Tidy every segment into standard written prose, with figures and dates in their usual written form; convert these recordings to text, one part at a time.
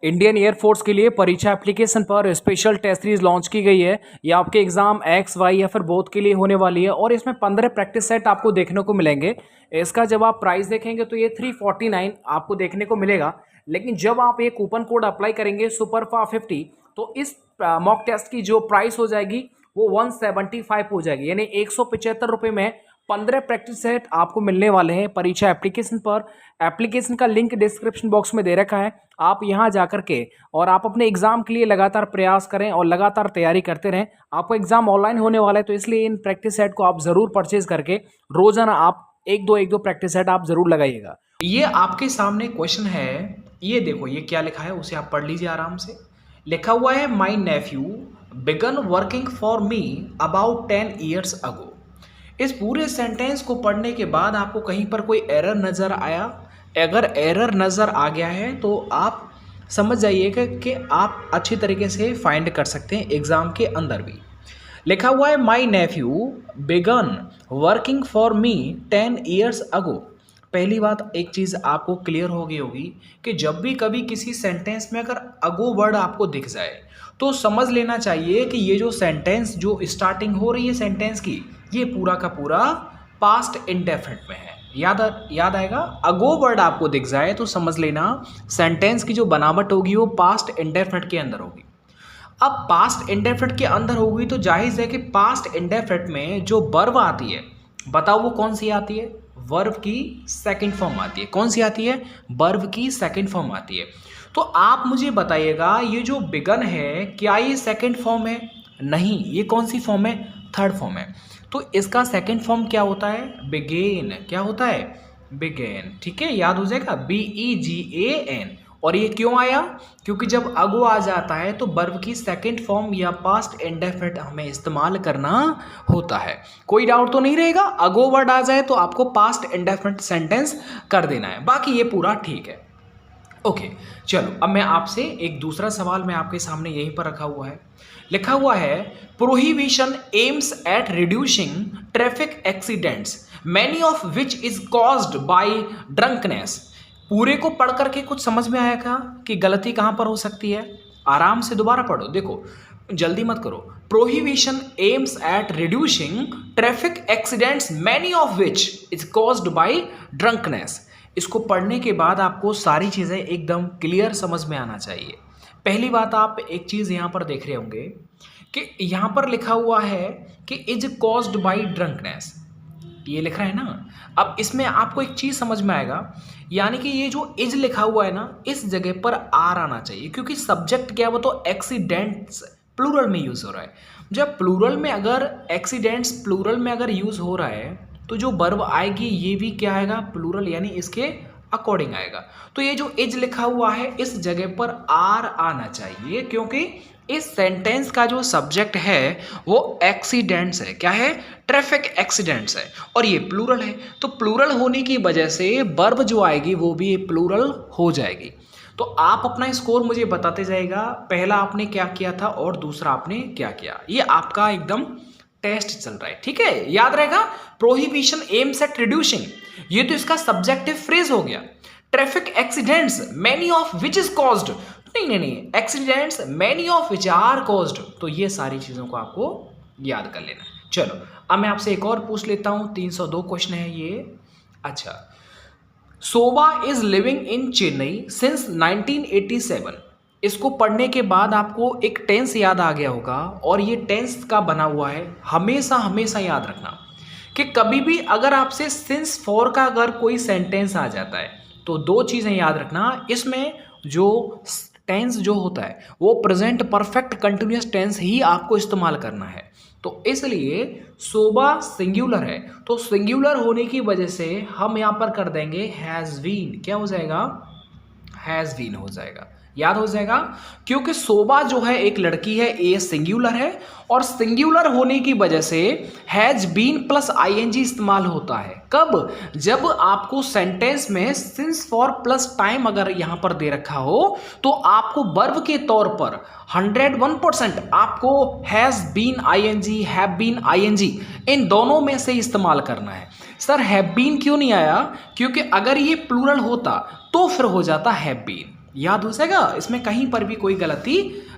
Indian air force के लिए परीक्षा एप्लीकेशन पर स्पेशल टेस्ट सीरीज लॉन्च की गई है। ये आपके एग्जाम एक्स वाई या फिर बोथ के लिए होने वाली है और इसमें 15 प्रैक्टिस सेट आपको देखने को मिलेंगे। इसका जब आप प्राइस देखेंगे तो ये 349 आपको देखने को मिलेगा, लेकिन जब आप ये कूपन कोड अप्लाई करेंगे सुपरफा50 तो इस मॉक टेस्ट की जो प्राइस हो जाएगी वो 175 हो जाएगी, यानी 175 रुपये में 15 प्रैक्टिस सेट आपको मिलने वाले हैं परीक्षा एप्लीकेशन पर। एप्लीकेशन का लिंक डिस्क्रिप्शन बॉक्स में दे रखा है, आप यहां जाकर के और आप अपने एग्जाम के लिए लगातार प्रयास करें और लगातार तैयारी करते रहें। आपको एग्जाम ऑनलाइन होने वाला है तो इसलिए इन प्रैक्टिस सेट को आप जरूर परचेज करके रोजाना आप एक दो प्रैक्टिस सेट आप जरूर लगाइएगा। ये आपके सामने क्वेश्चन है, ये देखो ये क्या लिखा है उसे आप पढ़ लीजिए आराम से। लिखा हुआ है my nephew began working for me about 10 years ago. इस पूरे सेंटेंस को पढ़ने के बाद आपको कहीं पर कोई एरर नज़र आया, अगर एरर नज़र आ गया है तो आप समझ जाइएगा कि आप अच्छी तरीके से फाइंड कर सकते हैं एग्ज़ाम के अंदर भी। लिखा हुआ है my nephew began working for me 10 years ago. पहली बात एक चीज़ आपको क्लियर हो गई होगी कि जब भी कभी किसी सेंटेंस में अगर अगो वर्ड आपको दिख जाए तो समझ लेना चाहिए कि ये जो सेंटेंस जो स्टार्टिंग हो रही है सेंटेंस की, ये पूरा का पूरा पास्ट इंडेफिनिट में है। याद आएगा, अगो वर्ड आपको दिख जाए तो समझ लेना सेंटेंस की जो बनावट होगी वो पास्ट इंडेफिनिट के अंदर होगी। अब पास्ट इंडेफिनिट के अंदर होगी तो जाहिर है कि पास्ट इंडेफिनिट में जो वर्ब आती है, बताओ वो कौन सी आती है? वर्ब की सेकंड फॉर्म आती है। कौन सी आती है? वर्ब की सेकंड फॉर्म आती है। तो आप मुझे बताइएगा ये जो बिगन है क्या ये सेकंड फॉर्म है? नहीं, ये कौन सी फॉर्म है? थर्ड फॉर्म है। तो इसका सेकंड फॉर्म क्या होता है? बिगेन। क्या होता है? बिगेन। ठीक है, याद हो जाएगा, BEGAN। और ये क्यों आया? क्योंकि जब अगो आ जाता है तो वर्ब की सेकंड फॉर्म या पास्ट इंडेफिनिट हमें इस्तेमाल करना होता है। कोई डाउट तो नहीं रहेगा, अगो वर्ड आ जाए तो आपको पास्ट इंडेफिनिट सेंटेंस कर देना है, बाकी ये पूरा ठीक है। ओके, चलो अब मैं आपसे एक दूसरा सवाल मैं आपके सामने यहीं पर रखा हुआ है। लिखा हुआ है prohibition aims at reducing traffic accidents many of which is caused by drunkenness. पूरे को पढ़ करके कुछ समझ में आया क्या कि गलती कहां पर हो सकती है? आराम से दोबारा पढ़ो, देखो जल्दी मत करो। Prohibition aims at reducing traffic accidents many of which is caused by drunkenness. इसको पढ़ने के बाद आपको सारी चीज़ें एकदम क्लियर समझ में आना चाहिए। पहली बात, आप एक चीज़ यहाँ पर देख रहे होंगे कि यहाँ पर लिखा हुआ है कि इज कॉज्ड बाय ड्रंकनेस, ये लिख रहा है ना। अब इसमें आपको एक चीज़ समझ में आएगा, यानी कि ये जो इज लिखा हुआ है ना, इस जगह पर आर आना चाहिए, क्योंकि सब्जेक्ट क्या है वो तो एक्सीडेंट्स प्लूरल में यूज़ हो रहा है। जब प्लूरल में अगर एक्सीडेंट्स प्लूरल में अगर यूज़ हो रहा है तो जो वर्ब आएगी ये भी क्या आएगा? प्लूरल, यानी इसके अकॉर्डिंग आएगा। तो ये जो इज लिखा हुआ है इस जगह पर आर आना चाहिए, क्योंकि इस सेंटेंस का जो सब्जेक्ट है वो एक्सीडेंट्स है। क्या है? ट्रैफिक एक्सीडेंट्स है, और ये प्लूरल है। तो प्लूरल होने की वजह से वर्ब जो आएगी वो भी प्लूरल हो जाएगी। तो आप अपना स्कोर मुझे बताते जाएगा, पहला आपने क्या किया था और दूसरा आपने क्या किया। ये आपका एकदम टेस्ट चल रहा है, ठीक है, याद रहेगा। प्रोहिबिशन एम्स एट रिड्यूसिंग, ये तो इसका सब्जेक्टिव फ्रेज हो गया। Traffic accidents many of which is caused, नहीं, accidents many of which are caused. तो ये सारी चीजों को आपको याद कर लेना। चलो अब मैं आपसे एक और पूछ लेता हूं, 302 क्वेश्चन है ये। अच्छा, Shobha is living in Chennai since 1987। इसको पढ़ने के बाद आपको एक टेंस याद आ गया होगा, और ये टेंस का बना हुआ है। हमेशा हमेशा याद रखना कि कभी भी अगर आपसे सिंस फॉर का अगर कोई सेंटेंस आ जाता है तो दो चीज़ें याद रखना, इसमें जो टेंस जो होता है वो प्रेजेंट परफेक्ट कंटिन्यूअस टेंस ही आपको इस्तेमाल करना है। तो इसलिए सोबा सिंगुलर है, तो सिंगुलर होने की वजह से हम यहाँ पर कर देंगे हैज़ बीन। क्या हो जाएगा? हैज़ बीन हो जाएगा, याद हो जाएगा। क्योंकि सोबा जो है एक लड़की है, ए सिंगुलर है, और सिंगुलर होने की वजह से हैज बीन प्लस आईएनजी इस्तेमाल होता है। कब? जब आपको सेंटेंस में सिंस फॉर प्लस टाइम अगर यहां पर दे रखा हो तो आपको वर्ब के तौर पर 101% आपको has been ING, have been ING, इन दोनों में से इस्तेमाल करना है। सर हैव बीन क्यों नहीं आया? क्योंकि अगर ये प्लूरल होता तो फिर हो जाता हैव बीन। याद हो जाएगा, इसमें कहीं पर भी कोई गलती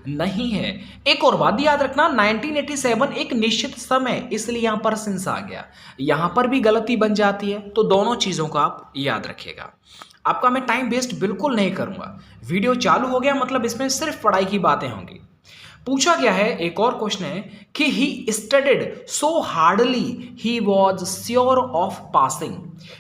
नहीं है। एक और बात याद रखना, 1987 एक निश्चित समय, इसलिए यहां पर सिंस आ गया, यहां पर भी गलती बन जाती है। तो दोनों चीजों को आप याद रखिएगा। आपका मैं टाइम वेस्ट बिल्कुल नहीं करूंगा, वीडियो चालू हो गया मतलब इसमें सिर्फ पढ़ाई की बातें होंगी। पूछा गया है, एक और क्वेश्चन है कि he studied so hardly he was sure of passing.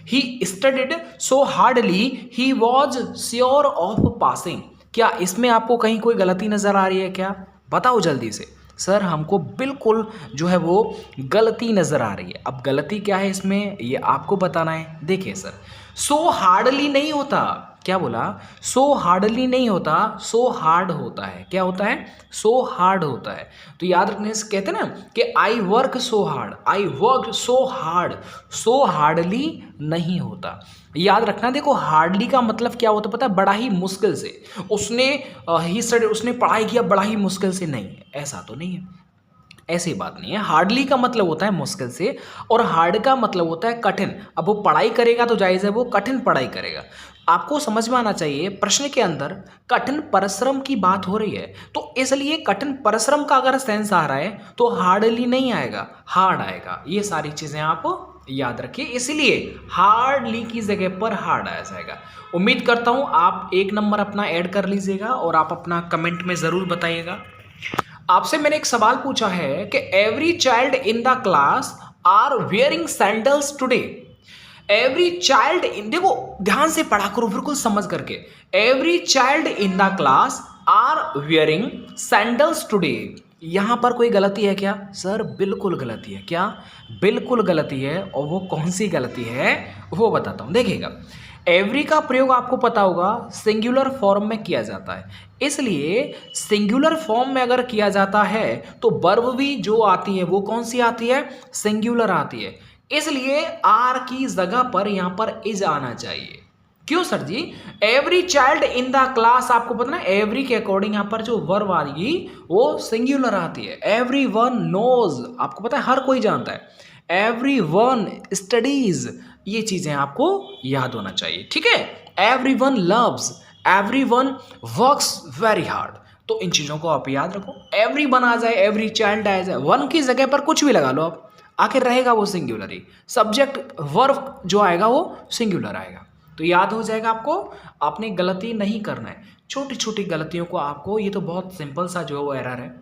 He studied so hardly he was sure of passing. क्या इसमें आपको कहीं कोई गलती नजर आ रही है क्या? बताओ जल्दी से। सर हमको बिल्कुल जो है वो गलती नजर आ रही है। अब गलती क्या है इसमें ये आपको बताना है। देखिए सर, सो हार्डली नहीं होता, क्या बोला? सो हार्डली नहीं होता, सो हार्ड होता है। क्या होता है? सो हार्ड होता है। तो याद रखने से कहते हैं ना कि I work so hard, I work so hard, so hardly नहीं होता। याद रखना, देखो हार्डली का मतलब क्या होता है पता है? बड़ा ही मुश्किल से। उसने पढ़ाई किया बड़ा ही मुश्किल से, नहीं, ऐसा तो नहीं है, ऐसी बात नहीं है। हार्डली का मतलब होता है मुश्किल से, और हार्ड का मतलब होता है कठिन। अब वो पढ़ाई करेगा तो जायज़ है वो कठिन पढ़ाई करेगा। आपको समझ में आना चाहिए, प्रश्न के अंदर कठिन परिश्रम की बात हो रही है, तो इसलिए कठिन परिश्रम का अगर सेंस आ रहा है तो हार्डली नहीं आएगा, हार्ड आएगा। ये सारी चीज़ें आप याद रखिए, इसलिए हार्डली की जगह पर हार्ड आ जाएगा। उम्मीद करता हूँ आप 1 नंबर अपना ऐड कर लीजिएगा और आप अपना कमेंट में ज़रूर बताइएगा। आपसे मैंने एक सवाल पूछा है कि every child in the class are wearing sandals today. Every child in, देखो ध्यान से पढ़ा करो बिल्कुल समझ करके। Every child in the class are wearing sandals today. यहां पर कोई गलती है क्या? सर बिल्कुल गलती है। क्या? बिल्कुल गलती है। और वो कौन सी गलती है वो बताता हूं, देखिएगा। एवरी का प्रयोग आपको पता होगा सिंगुलर फॉर्म में किया जाता है, इसलिए सिंगुलर फॉर्म में अगर किया जाता है तो वर्ब भी जो आती है वो कौन सी आती है? सिंगुलर आती है। इसलिए आर की जगह पर यहां पर इज आना चाहिए। क्यों sir ji? Every child in the class, आपको पता ना एवरी के अकॉर्डिंग यहां पर जो वर्ब आएगी वो सिंगुलर आती है। एवरी वन नोज, आपको पता है हर कोई जानता है। एवरी वन स्टडीज, ये चीजें आपको याद होना चाहिए, ठीक है। Every one loves, every one works very hard, तो इन चीजों को आप याद रखो। एवरी वन आ जाए, एवरी चाइल्ड आ जाए, वन की जगह पर कुछ भी लगा लो आप, आखिर रहेगा वो सिंगुलर ही। सब्जेक्ट वर्ब जो आएगा वो सिंगुलर आएगा, तो याद हो जाएगा आपको। आपने गलती नहीं करना है, छोटी छोटी गलतियों को आपको, ये तो बहुत सिंपल सा जो है वो एरर है।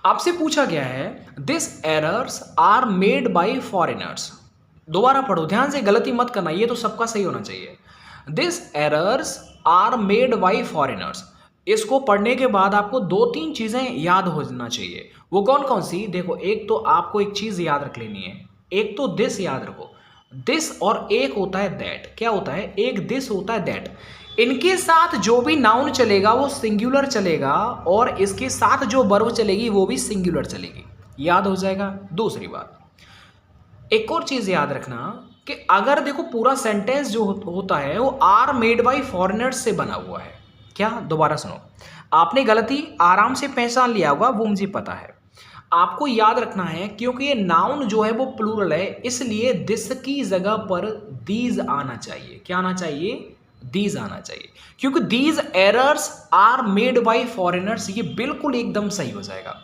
आपसे पूछा गया है this errors are made by foreigners. दोबारा पढ़ो ध्यान से, गलती मत करना, ये तो सबका सही होना चाहिए। This errors are made by foreigners. इसको पढ़ने के बाद आपको 2-3 चीजें याद होना चाहिए। वो कौन कौन सी? देखो, एक तो आपको एक चीज याद रख लेनी है, एक तो दिस याद रखो, दिस, और एक होता है दैट। क्या होता है? एक दिस होता है दैट। इनके साथ जो भी नाउन चलेगा वो सिंगुलर चलेगा, और इसके साथ जो वर्ब चलेगी वो भी सिंगुलर चलेगी। याद हो जाएगा। दूसरी बात, एक और चीज याद रखना कि अगर देखो पूरा सेंटेंस जो होता है वो आर मेड बाय फॉरेनर्स से बना हुआ है। क्या? दोबारा सुनो, आपने गलती आराम से पहचान लिया होगा, वो मुझे पता है। आपको याद रखना है क्योंकि ये नाउन जो है वो प्लूरल है, इसलिए दिस की जगह पर दीज आना चाहिए। क्या आना चाहिए? दीज आना चाहिए, क्योंकि these errors are made by foreigners, ये बिल्कुल एकदम सही हो जाएगा।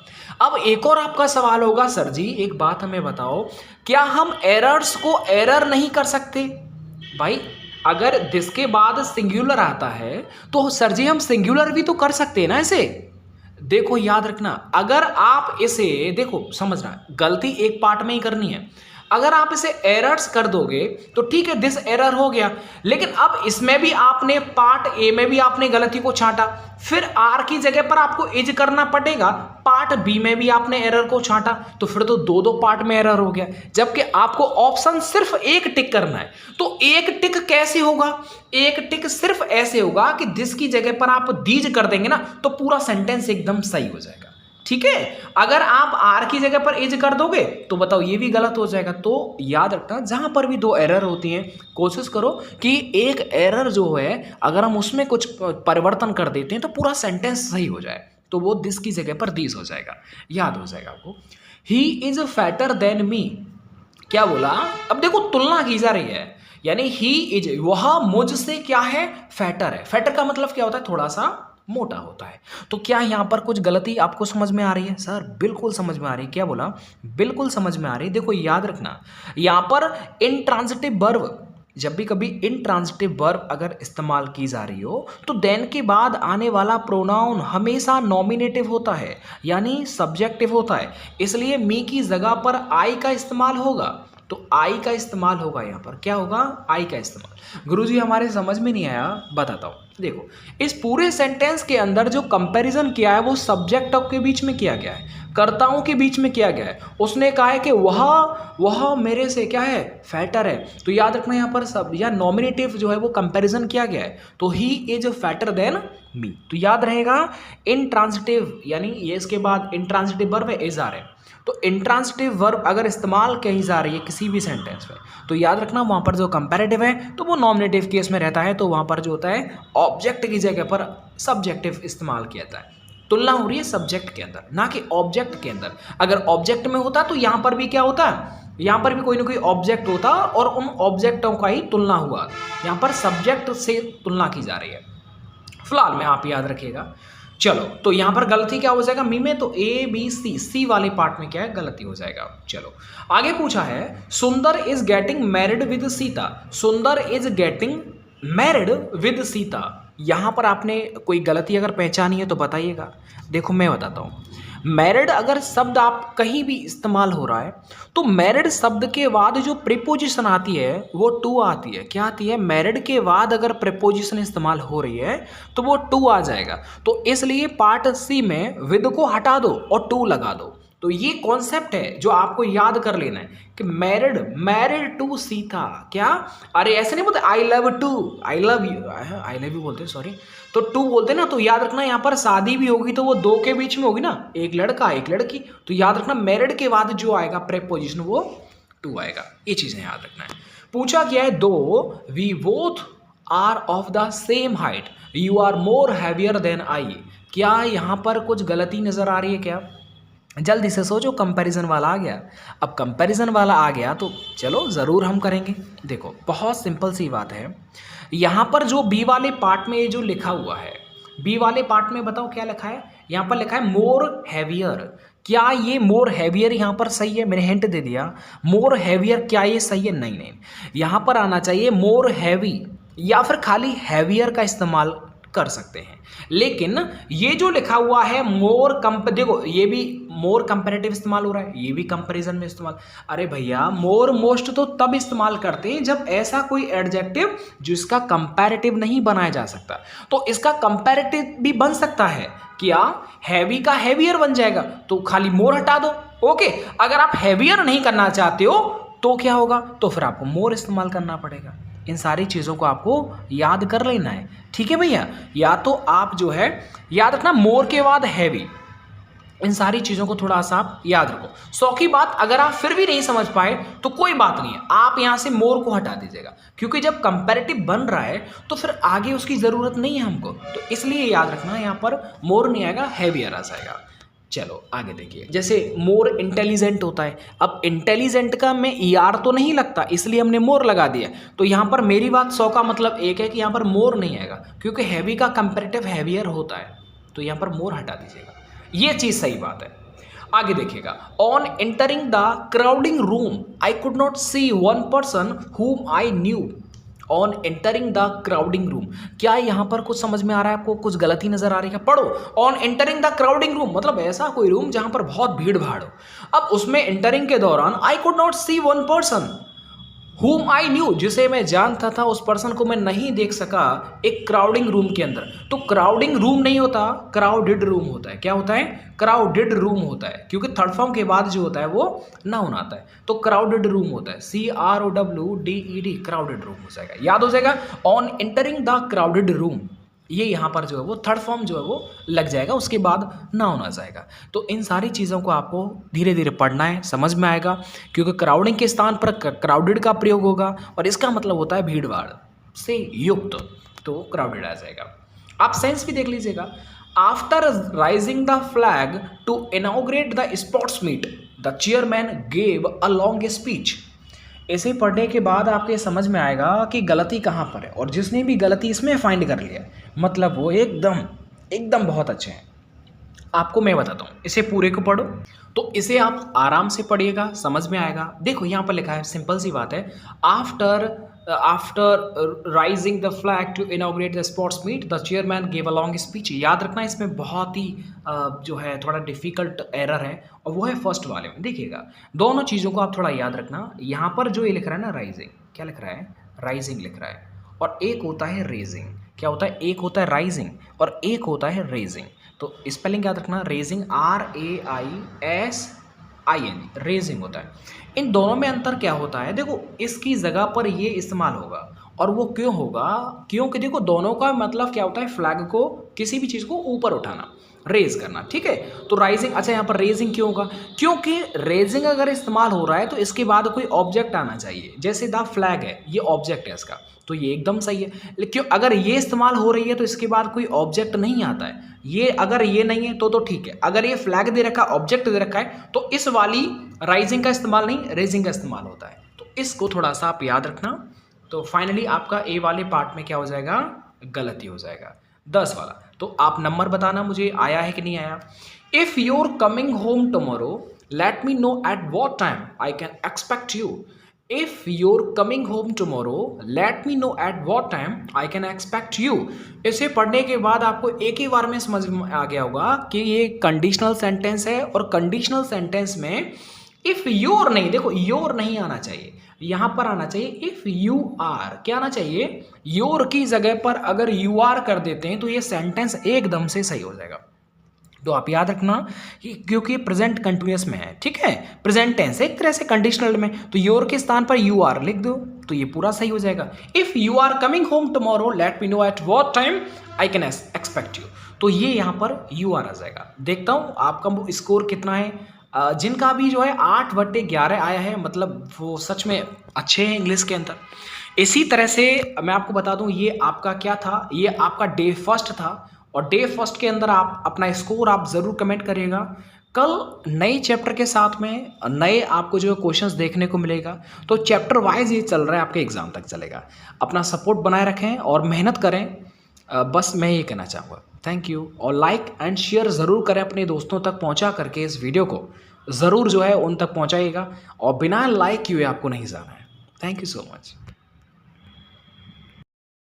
अब एक और आपका सवाल होगा, सर जी एक बात हमें बताओ, क्या हम एरर्स को एरर नहीं कर सकते? भाई अगर दिस के बाद सिंगुलर आता है तो सर जी हम सिंगुलर भी तो कर सकते हैं ना इसे। देखो याद रखना, अगर आप इसे, देखो समझना, गलती एक पार्ट में ही करनी है। अगर आप इसे एरर्स कर दोगे तो ठीक है, दिस एरर हो गया, लेकिन अब इसमें भी आपने पार्ट ए में भी आपने गलती को छांटा, फिर आर की जगह पर आपको इज करना पड़ेगा, पार्ट बी में भी आपने एरर को छांटा, तो फिर तो दो पार्ट में एरर हो गया, जबकि आपको ऑप्शन सिर्फ एक टिक करना है। तो एक टिक कैसे होगा? एक टिक सिर्फ ऐसे होगा कि दिस की जगह पर आप दीज कर देंगे ना, तो पूरा सेंटेंस एकदम सही हो जाएगा, ठीक है। अगर आप आर की जगह पर इज कर दोगे तो बताओ ये भी गलत हो जाएगा। तो याद रखना, जहां पर भी 2 एरर होती हैं कोशिश करो कि एक एरर जो है अगर हम उसमें कुछ परिवर्तन कर देते हैं तो पूरा सेंटेंस सही हो जाए, तो वो दिस की जगह पर दीज हो जाएगा। याद हो जाएगा आपको। He is fatter than me, क्या बोला? अब देखो तुलना की जा रही है, यानी ही इज, वह मुझसे क्या है, फैटर है। फैटर का मतलब क्या होता है, थोड़ा सा मोटा होता है। तो क्या यहाँ पर कुछ गलती आपको समझ में आ रही है? सर बिल्कुल समझ में आ रही है। क्या बोला? बिल्कुल समझ में आ रही है। देखो याद रखना, यहाँ पर इंट्रांजिटिव वर्ब, जब भी कभी इंट्रांजिटिव वर्ब अगर इस्तेमाल की जा रही हो तो देन के बाद आने वाला प्रोनाउन हमेशा नॉमिनेटिव होता है, यानी सब्जेक्टिव होता है। इसलिए मी की जगह पर आई का इस्तेमाल होगा। तो आई का इस्तेमाल होगा, यहाँ पर क्या होगा, आई का इस्तेमाल। गुरुजी हमारे समझ में नहीं आया, बताता हूँ। देखो इस पूरे सेंटेंस के अंदर जो कंपैरिजन किया है वो सब्जेक्ट के बीच में किया गया है, कर्ताओं के बीच में किया गया है। उसने कहा है कि वह मेरे से क्या है, फैटर है। तो याद रखना यहाँ पर सब या नॉमिनेटिव जो है वो कंपैरिजन किया गया है, तो he is fatter than me. तो याद रहेगा इंट्रांजिटिव, यानी ये इसके बाद इंट्रांजिटिव वर्ब है, इज आ रहे हैं। तो इंट्रांजिटिव वर्ब अगर इस्तेमाल कही जा रही है किसी भी सेंटेंस में, तो याद रखना वहाँ पर जो कंपैरेटिव है तो वो नॉमिनेटिव केस में रहता है। तो वहाँ पर जो होता है ऑब्जेक्ट की जगह पर सब्जेक्टिव इस्तेमाल किया जाता है। तुलना हो रही है सब्जेक्ट के अंदर, ना कि ऑब्जेक्ट के अंदर। अगर ऑब्जेक्ट में होता तो यहाँ पर भी क्या होता, यहाँ पर भी कोई ना कोई ऑब्जेक्ट होता और उन ऑब्जेक्टों का ही तुलना हुआ। यहाँ पर सब्जेक्ट से तुलना की जा रही है फिलहाल में, आप याद रखिएगा। चलो तो यहाँ पर गलती क्या हो जाएगा, मी में तो ए बी सी, सी वाले पार्ट में क्या है, गलती हो जाएगा। चलो आगे पूछा है, Sundar is getting married with Sita. Sundar is getting married with Sita, यहाँ पर आपने कोई गलती अगर पहचानी है तो बताइएगा। देखो मैं बताता हूँ, मैरिड अगर शब्द आप कहीं भी इस्तेमाल हो रहा है तो मैरिड शब्द के बाद जो प्रीपोजिशन आती है वो टू आती है। क्या आती है? मैरिड के बाद अगर प्रीपोजिशन इस्तेमाल हो रही है तो वो टू आ जाएगा। तो इसलिए पार्ट सी में विद को हटा दो और टू लगा दो। तो ये कॉन्सेप्ट है जो आपको याद कर लेना है कि मैरिड टू सीता। क्या? अरे ऐसे नहीं बोलते I love to, I love you बोलते हैं, सॉरी, तो टू बोलते ना। तो याद रखना यहाँ पर शादी भी होगी तो वो दो के बीच में होगी ना, एक लड़का एक लड़की। तो याद रखना मैरिड के बाद जो आएगा प्रीपोजिशन वो टू आएगा। ये चीजें याद रखना है। पूछा गया है, though we both are of the same height you are more heavier than I. क्या यहाँ पर कुछ गलती नजर आ रही है? क्या? जल्दी से सोचो, कंपैरिजन वाला आ गया। अब कंपैरिजन वाला आ गया तो चलो ज़रूर हम करेंगे। देखो बहुत सिंपल सी बात है, यहाँ पर जो बी वाले पार्ट में ये जो लिखा हुआ है, बी वाले पार्ट में बताओ क्या लिखा है? यहाँ पर लिखा है मोर हैवियर। क्या ये मोर हैवियर यहाँ पर सही है? मैंने हिंट दे दिया, मोर हैवियर क्या ये सही है? नहीं नहीं, यहाँ पर आना चाहिए मोर हैवी, या फिर खाली हैवियर का इस्तेमाल कर सकते हैं। लेकिन ये जो लिखा हुआ है मोर देखो ये भी मोर कंपैरेटिव इस्तेमाल हो रहा है, ये भी कंपैरिजन में इस्तेमाल। अरे भैया मोर मोस्ट तो तब इस्तेमाल करते हैं जब ऐसा कोई एडजेक्टिव जिसका कंपैरेटिव नहीं बनाया जा सकता। तो इसका कंपैरेटिव भी बन सकता है। क्या? हैवी का हैवियर बन जाएगा, तो खाली मोर हटा दो। ओके, अगर आप हैवियर नहीं करना चाहते हो तो क्या होगा? तो फिर आपको मोर इस्तेमाल करना पड़ेगा। इन सारी चीज़ों को आपको याद कर लेना है, ठीक है भैया। या तो आप जो है याद रखना मोर के बाद हैवी, इन सारी चीज़ों को थोड़ा सा आप याद रखो। 100 की बात अगर आप फिर भी नहीं समझ पाए तो कोई बात नहीं है, आप यहाँ से मोर को हटा दीजिएगा, क्योंकि जब कंपैरेटिव बन रहा है तो फिर आगे उसकी ज़रूरत नहीं है हमको। तो इसलिए याद रखना यहाँ पर मोर नहीं आएगा, हैवियर आ जाएगा। चलो आगे देखिए, जैसे मोर इंटेलिजेंट होता है। अब इंटेलिजेंट का में ER तो नहीं लगता, इसलिए हमने मोर लगा दिया। तो यहाँ पर मेरी बात 100 का मतलब एक है कि यहाँ पर मोर नहीं आएगा, क्योंकि हैवी का कंपैरेटिव हैवियर होता है। तो यहाँ पर मोर हटा दीजिएगा, ये चीज़ सही बात है। आगे देखिएगा, on entering the crowding room I could not see one person whom I knew. On entering the crowding room, क्या यहाँ पर कुछ समझ में आ रहा है आपको? कुछ गलती नजर आ रही है? पढ़ो, on entering the crowding room मतलब ऐसा कोई रूम जहां पर बहुत भीड़ भाड़ हो। अब उसमें एंटरिंग के दौरान I could not see one person whom I knew, जिसे मैं जानता था उस पर्सन को मैं नहीं देख सका एक क्राउडिंग रूम के अंदर। तो क्राउडिंग रूम नहीं होता, क्राउडेड रूम होता है। क्या होता है? क्राउडेड रूम होता है, क्योंकि थर्ड फॉर्म के बाद जो होता है वो नाउन आता है। तो क्राउडेड रूम होता है, CROWDED, क्राउडेड रूम हो जाएगा, याद हो जाएगा। On entering the crowded room, ये यहाँ पर जो है वो थर्ड फॉर्म जो है वो लग जाएगा, उसके बाद नाउन आ जाएगा। तो इन सारी चीज़ों को आपको धीरे धीरे पढ़ना है, समझ में आएगा, क्योंकि क्राउडिंग के स्थान पर क्राउडेड का प्रयोग होगा और इसका मतलब होता है भीड़ भाड़ से युक्त, तो क्राउडेड आ जाएगा। आप सेंस भी देख लीजिएगा, after rising the flag to inaugurate the sports meet the chairman gave a long speech. इसे पढ़ने के बाद आपके समझ में आएगा कि गलती कहाँ पर है, और जिसने भी गलती इसमें फाइंड कर लिया मतलब वो एकदम एकदम बहुत अच्छे हैं। आपको मैं बताता हूँ, इसे पूरे को पढ़ो तो इसे आप आराम से पढ़िएगा, समझ में आएगा। देखो यहाँ पर लिखा है, सिंपल सी बात है, after rising the flag to inaugurate the sports meet the chairman gave a long speech. याद रखना इसमें बहुत ही जो है थोड़ा डिफिकल्ट एरर है, और वो है फर्स्ट वाले में। देखिएगा दोनों चीज़ों को आप थोड़ा याद रखना। यहाँ पर जो ये लिख रहा है ना राइजिंग, क्या लिख रहा है, राइजिंग लिख रहा है, और एक होता है रेजिंग। क्या होता है, एक होता है राइजिंग और एक होता है रेजिंग। तो स्पेलिंग याद रखना, रेजिंग RAISING, रेजिंग होता है। इन दोनों में अंतर क्या होता है, देखो इसकी जगह पर ये इस्तेमाल होगा, और वो क्यों होगा, क्योंकि देखो दोनों का मतलब क्या होता है, फ्लैग को, किसी भी चीज़ को ऊपर उठाना, रेज करना, ठीक है। तो राइजिंग, अच्छा यहाँ पर रेजिंग क्यों होगा, क्योंकि रेजिंग अगर इस्तेमाल हो रहा है तो इसके बाद कोई ऑब्जेक्ट आना चाहिए। जैसे द फ्लैग है, ये ऑब्जेक्ट है इसका, तो ये एकदम सही है। लेकिन अगर ये इस्तेमाल हो रही है तो इसके बाद कोई ऑब्जेक्ट नहीं आता है। ये अगर ये नहीं है तो ठीक है। अगर ये फ्लैग दे रखा है, ऑब्जेक्ट दे रखा है, तो इस वाली राइजिंग का इस्तेमाल नहीं, रेजिंग का इस्तेमाल होता है। तो इसको थोड़ा सा आप याद रखना। तो फाइनली आपका ए वाले पार्ट में क्या हो जाएगा, गलती हो जाएगा 10 वाला। तो आप नंबर बताना मुझे आया है कि नहीं आया। If you're coming home tomorrow let me know at what time I can expect you. If you're coming home tomorrow let me know at what time I can expect you. इसे पढ़ने के बाद आपको एक ही बार में समझ में आ गया होगा कि ये कंडीशनल सेंटेंस है, और कंडीशनल सेंटेंस में इफ़ योर नहीं, देखो योर नहीं आना चाहिए, यहाँ पर आना चाहिए इफ़ यू आर। क्या आना चाहिए, योर की जगह पर अगर यू आर कर देते हैं तो ये सेंटेंस एकदम से सही हो जाएगा। तो आप याद रखना कि क्योंकि प्रेजेंट कंटिन्यूअस में है, ठीक है, प्रेजेंट टेंस है एक तरह से कंडीशनल में, तो योर के स्थान पर यू आर लिख दो तो ये पूरा सही हो जाएगा। If you are coming home tomorrow let me know at what time I can expect you, तो ये यहाँ पर यू आर आ जाएगा। देखता हूँ आपका स्कोर कितना है। जिनका भी जो है 8/11 आया है, मतलब वो सच में अच्छे हैं इंग्लिश के अंदर। इसी तरह से मैं आपको बता दूं, ये आपका क्या था, ये आपका डे फर्स्ट था, और डे फर्स्ट के अंदर आप अपना स्कोर आप ज़रूर कमेंट करिएगा। कल नए चैप्टर के साथ में नए आपको जो क्वेश्चंस देखने को मिलेगा, तो चैप्टर वाइज ये चल रहा है, आपके एग्ज़ाम तक चलेगा। अपना सपोर्ट बनाए रखें और मेहनत करें, बस मैं ये कहना चाहूँगा। थैंक यू, और लाइक एंड शेयर ज़रूर करें अपने दोस्तों तक पहुँचा करके, इस वीडियो को ज़रूर जो है उन तक पहुँचाइएगा, और बिना लाइक किए आपको नहीं जाना है। Thank you so much.